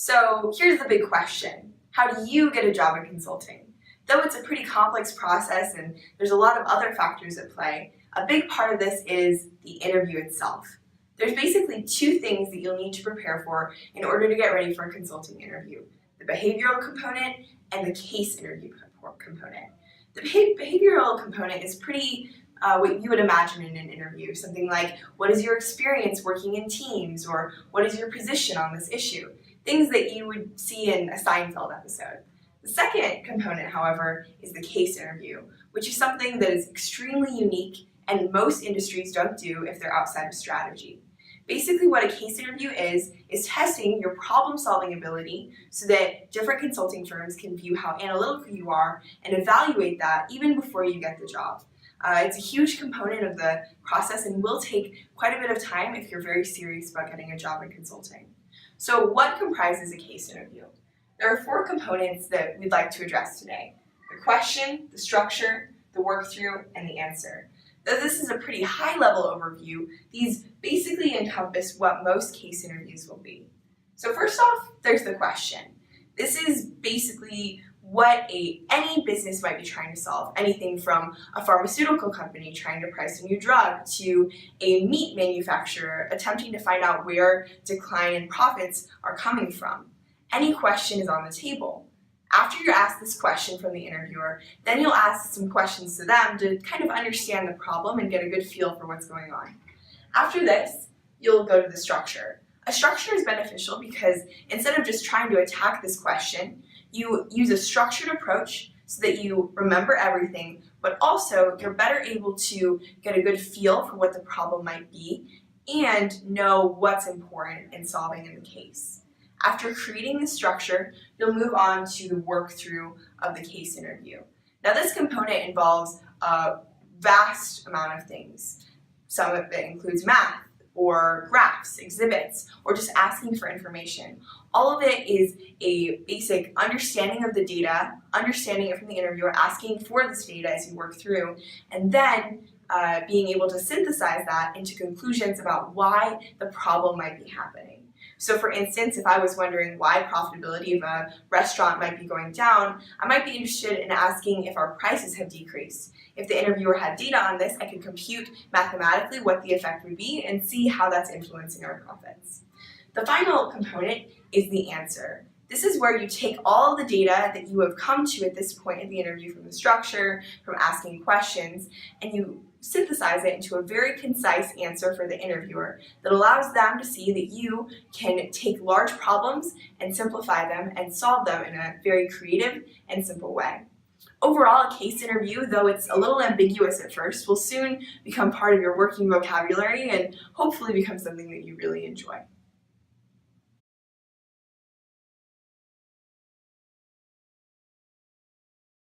So here's the big question. How do you get a job in consulting? Though it's a pretty complex process and there's a lot of other factors at play, a big part of this is the interview itself. There's basically two things that you'll need to prepare for in order to get ready for a consulting interview: the behavioral component and the case interview component. The behavioral component is pretty what you would imagine in an interview, something like, what is your experience working in teams, or what is your position on this issue? Things that you would see in a Seinfeld episode. The second component, however, is the case interview, which is something that is extremely unique and most industries don't do if they're outside of strategy. Basically what a case interview is testing your problem-solving ability so that different consulting firms can view how analytical you are and evaluate that even before you get the job. It's a huge component of the process and will take quite a bit of time if you're very serious about getting a job in consulting. So what comprises a case interview? There are four components that we'd like to address today: the question, the structure, the work-through, and the answer. Though this is a pretty high-level overview, these basically encompass what most case interviews will be. So first off, there's the question. This is basically what any business might be trying to solve. Anything from a pharmaceutical company trying to price a new drug to a meat manufacturer attempting to find out where decline in profits are coming from. Any question is on the table. After you're asked this question from the interviewer, then you'll ask some questions to them to kind of understand the problem and get a good feel for what's going on. After this, you'll go to the structure. A structure is beneficial because instead of just trying to attack this question, you use a structured approach so that you remember everything, but also you're better able to get a good feel for what the problem might be and know what's important in solving in the case. After creating the structure, you'll move on to the work-through of the case interview. Now this component involves a vast amount of things. Some of it includes math, or graphs, exhibits, or just asking for information. All of it is a basic understanding of the data, understanding it from the interviewer, asking for this data as you work through, and then being able to synthesize that into conclusions about why the problem might be happening. So for instance, if I was wondering why profitability of a restaurant might be going down, I might be interested in asking if our prices have decreased. If the interviewer had data on this, I could compute mathematically what the effect would be and see how that's influencing our profits. The final component is the answer. This is where you take all the data that you have come to at this point in the interview, from the structure, from asking questions, and you synthesize it into a very concise answer for the interviewer that allows them to see that you can take large problems and simplify them and solve them in a very creative and simple way. Overall, a case interview, though it's a little ambiguous at first, will soon become part of your working vocabulary and hopefully become something that you really enjoy.